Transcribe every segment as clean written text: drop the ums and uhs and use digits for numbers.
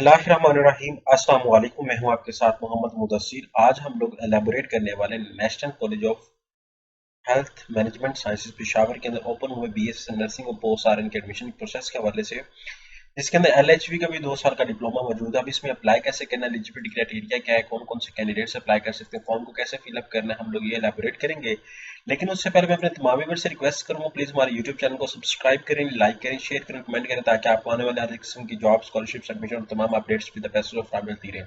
बिस्मिल्लाहिर्रहमानिर्रहीम। अस्सलाम वालेकुम। मैं हूं आपके साथ मोहम्मद मुदस्सिर। आज हम लोग एलैबोरेट करने वाले national college of health management sciences Peshawar के अंदर ओपन हुए बीएस नर्सिंग और पोस्ट आरएन के एडमिशन प्रोसेस के हवाले से, जिसके अंदर एलएचवी का भी 2 साल का डिप्लोमा मौजूद है। अब इसमें अप्लाई कैसे करना है, एलिजिबिलिटी क्राइटेरिया क्या है, कौन कौन से कैंडिडेट्स अप्लाई कर सकते हैं, फॉर्म को कैसे फिलअप करना है, हम लोग ये एलैबोरेट करेंगे। लेकिन उससे पहले मैं अपने तमाम व्यूअर्स से रिक्वेस्ट करूंगा, प्लीज हमारे यूट्यूब चैनल को सब्सक्राइब करें, लाइक करें, शेयर करें, कमेंट करें, ताकि आपको आने वाले हर किस्म की जॉब, स्कॉलरशिप, एडमिशन और तमाम updates with the best of मिलती रहे।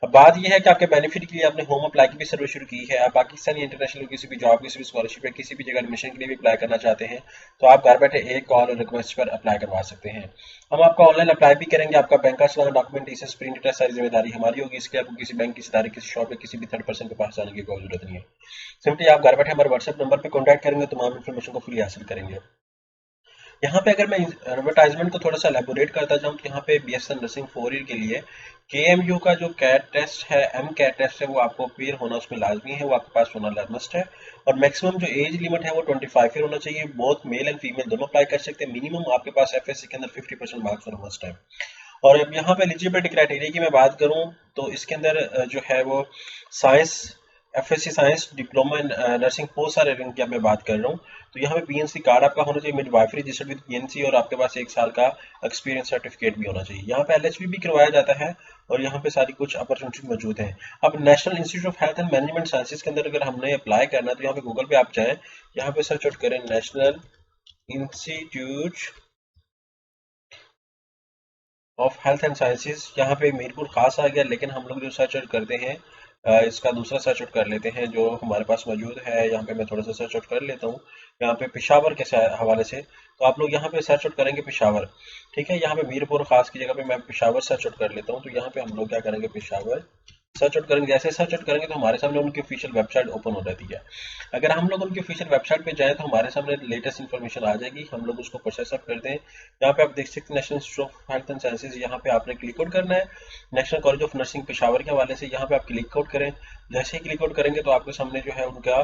अब बात यह है कि आपके बेनिफिट के लिए आपने होम अप्लाई की भी सर्विस शुरू की है। आप पाकिस्तानी इंटरनेशनल किसी भी जॉब, किसी भी स्कॉलरशिप या किसी भी जगह एडमिशन के लिए भी अप्लाई करना चाहते हैं, तो आप घर बैठे एक कॉल और रिक्वेस्ट पर अप्लाई करवा सकते हैं। हम आपका ऑनलाइन अप्लाई भी करेंगे। आपका बैंक का सारा डॉक्यूमेंटेशन प्रिंट है, सारी जिम्मेदारी हमारी होगी। इसके आपको किसी बैंक, किसी इदारे, किसी शॉप या किसी भी थर्ड पर्सन के पास जाने की कोई जरूरत नहीं है। सिंपली आप घर बैठे हमारे व्हाट्सएप नंबर पर कॉन्टैक्ट करेंगे, तमाम इन्फॉर्मेशन को फ्री हासिल करेंगे। यहाँ पे अगर मैं एडवर्टाइजमेंट को थोड़ा सा एलेबोरेट करता जाऊँ, तो यहाँ पे बीएसएन नर्सिंग 4 ईयर के लिए केएमयू का जो कैट टेस्ट है, एम कैट टेस्ट है, वो आपको क्लियर होना उसमें लाजमी है, वो आपके पास होना मस्ट है। और मैक्सिमम जो एज लिमिट है वो 25 ईयर होना चाहिए। बोथ मेल एंड फीमेल दोनों अप्लाई कर सकते हैं। मिनिमम आपके पास एफएससी के अंदर 50% मार्क्स होना मस्ट है। और अब यहाँ पे एलिजिबिलिटी क्राइटेरिया की मैं बात करूँ, तो इसके अंदर जो है वो science, FSc science diploma in nursing post सारे रैंक की मैं बात कर रहा हूँ। तो यहाँ पे पीएनसी कार्ड आपका होना चाहिए, मिडवाइफरी रजिस्टर्ड विद पीएनसी, और आपके पास 1 साल का एक्सपीरियंस सर्टिफिकेट भी होना चाहिए। यहाँ पे एलएचबी भी करवाया जाता है, और यहाँ पे सारी कुछ अपॉर्चुनिटी मौजूद है। अब national institute of health and management sciences के अंदर अगर हमने अप्लाई करना है, तो यहाँ पे गूगल पे आप जाएं, यहाँ पे सर्च आउट करें national institute of health and sciences. यहाँ पे मीरपुर खास आ गया, लेकिन हम लोग जो सर्च आउट करते हैं, इसका दूसरा सर्च आउट कर लेते हैं जो हमारे पास मौजूद है। यहाँ पे मैं थोड़ा सा सर्च आउट कर लेता हूँ, यहाँ पे पेशावर के हवाले से। तो आप लोग यहाँ पे सर्च आउट करेंगे पेशावर, ठीक है। यहाँ पे मीरपुर खास की जगह पे मैं पेशावर सर्च आउट कर लेता हूँ। तो यहाँ पे हम लोग क्या करेंगे, पेशावर सर्च आउट करेंगे। जैसे सर्च आउट करेंगे तो हमारे सामने उनकी ऑफिशियल वेबसाइट ओपन हो जाती है। अगर हम लोग उनकी ऑफिशियल वेबसाइट पे जाएं, तो हमारे सामने लेटेस्ट इन्फॉर्मेशन आ जाएगी। हम लोग उसको प्रोसेस अप करते हैं। यहाँ पे आप देख सकते हैं national institute of health and sciences, यहाँ पे आपने क्लिक आउट करना है। National college of nursing Peshawar के हवाले से यहाँ पे आप क्लिक आउट करें। जैसे ही क्लिक आउट करेंगे तो आपके सामने जो है उनका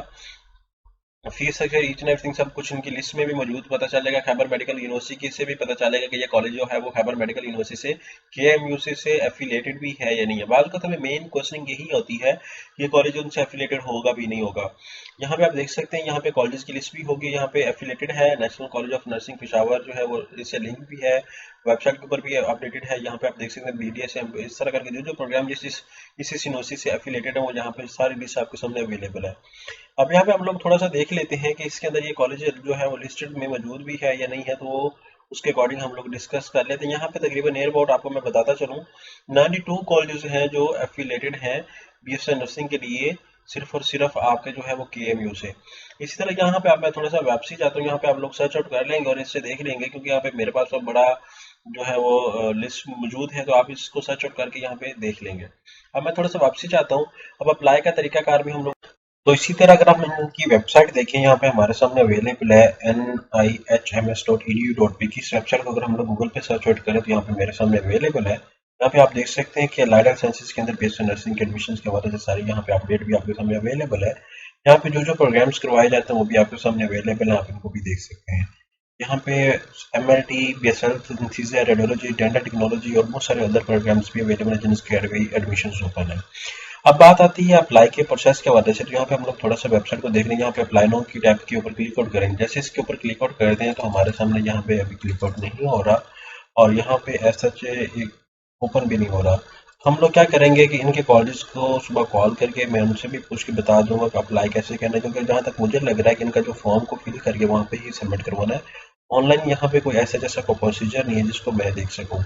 fees structure, each and everything सब कुछ उनकी लिस्ट में भी मौजूद पता चलेगा। खैबर मेडिकल यूनिवर्सिटी से भी पता चलेगा कि ये कॉलेज जो है वो खैबर मेडिकल यूनिवर्सिटी से, केएमयू से एफिलेटेड भी है या नहीं है। बाद में मेन क्वेश्चन यही होती है कि ये कॉलेज उनसे एफिलेटेड होगा भी नहीं होगा। यहाँ पे आप देख सकते हैं, यहाँ पे कॉलेज की लिस्ट भी होगी। यहाँ पे एफिलेटेड है national college of nursing Peshawar जो है वो, इससे लिंक भी है, वेबसाइट के ऊपर भी अपडेटेड है। यहाँ पे आप देख सकते हैं बीडीएस, इस तरह करके जो जो प्रोग्राम जिस यूनिवर्सिटी से एफिलेटेड है, वो यहाँ पे सारी लिस्ट आपके सामने अवेलेबल है। अब यहाँ पे हम लोग थोड़ा सा देख लेते हैं कि इसके अंदर ये कॉलेज जो है वो लिस्टेड में मौजूद भी है या नहीं है, तो उसके अकॉर्डिंग हम लोग डिस्कस कर लेते हैं। यहाँ पे तकरीबन नियर अबाउट आपको मैं बताता चलूँ, 92 कॉलेज हैं जो एफिलेटेड हैं बीएससी नर्सिंग के लिए, सिर्फ और सिर्फ आपके जो है वो केएमयू से। इसी तरह यहाँ पे आप, मैं थोड़ा सा वापसी जाता हूँ, यहाँ पे आप लोग सर्च आउट कर लेंगे और इससे देख लेंगे, क्योंकि यहाँ पे मेरे पास तो बड़ा जो है वो लिस्ट मौजूद है, तो आप इसको सर्च आउट करके यहाँ पे देख लेंगे। अब मैं थोड़ा सा वापसी चाहता हूँ। अब अप्लाई का तरीकाकार भी हम लोग, तो इसी तरह अगर हम इनकी वेबसाइट देखें, यहाँ पे हमारे सामने अवेलेबल है nihms.edu.pk। इस वेबसाइट को अगर हम लोग गूगल पे सर्च आउट करें, तो यहाँ पे मेरे सामने अवेलेबल है। यहाँ पे आप देख सकते हैं कि अलाइड हेल्थ साइंसेज के अंदर बीएससी नर्सिंग के एडमिशन के हवाले से सारी यहाँ पे अपडेट भी आपके सामने अवेलेबल है। यहाँ पे जो जो प्रोग्राम्स करवाए जाते हैं वो भी आपके सामने अवेलेबल है, आप इनको भी देख सकते हैं। यहाँ पे MLT, BSL, radiology, dental technology और बहुत सारे अदर प्रोग्राम्स भी अवेलेबल हैं जिनके एडमिशन ओपन है। अब बात आती है अप्लाई के प्रोसेस के हवाले से। तो यहाँ पे हम लोग थोड़ा सा वेबसाइट को देख लेंगे। यहाँ पे अप्लाई नाउ की टैब के ऊपर क्लिक आउट करेंगे। जैसे इसके ऊपर क्लिक आउट करते हैं, तो हमारे सामने यहाँ पे अभी क्लिक आउट नहीं हो रहा, और यहाँ पे ऐसा ओपन भी नहीं हो रहा। हम लोग क्या करेंगे कि इनके कॉलेज को सुबह कॉल करके मैं उनसे भी पूछ के बता दूंगा कि अप्लाई कैसे करना है, क्योंकि जहाँ तक मुझे लग रहा है कि इनका जो फॉर्म को फिल करके वहाँ पे ही सबमिट करवाना है। ऑनलाइन यहाँ पे कोई ऐसा जैसा कोई प्रोसीजर नहीं है जिसको मैं देख सकूँ।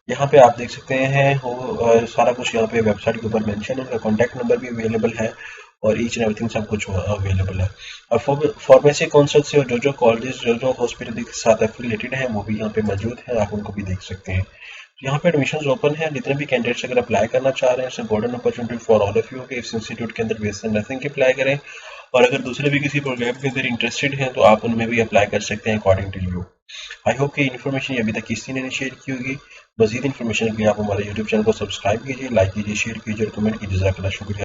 यहाँ पे आप देख सकते हैं वो सारा कुछ यहाँ पे वेबसाइट के ऊपर मेंशन है। उनका कॉन्टैक्ट नंबर भी अवेलेबल है, और ईच एंड एवरीथिंग सब कुछ अवेलेबल है। और फार्मेसी काउंसिल से जो जो कॉलेज, जो जो हॉस्पिटल के साथ एफिलेटेड हैं, वो भी यहाँ पे मौजूद है, आप उनको भी देख सकते हैं। तो यहाँ पे एडमिशन ओपन है। जितने भी कैंडिडेट्स अगर अप्लाई करना चाह रहे हैं, it's golden opportunity for all of you कि इस इंस्टीट्यूट के अंदर बीएससी नर्सिंग की अप्लाई करें। और अगर दूसरे भी किसी प्रोग्राम के अंदर इंटरेस्टेड हैं, तो आप उनमें भी अप्लाई कर सकते हैं according to you. I hope कि इन्फॉर्मेशन अभी तक किसी ने नहीं शेयर की होगी। मजीद इन्फॉर्मेशन के लिए आप हमारे यूट्यूब चैनल को सब्सक्राइब कीजिए, लाइक कीजिए, शेयर कीजिए और कमेंट कीजिए। जज़ाकल्लाह, शुक्रिया।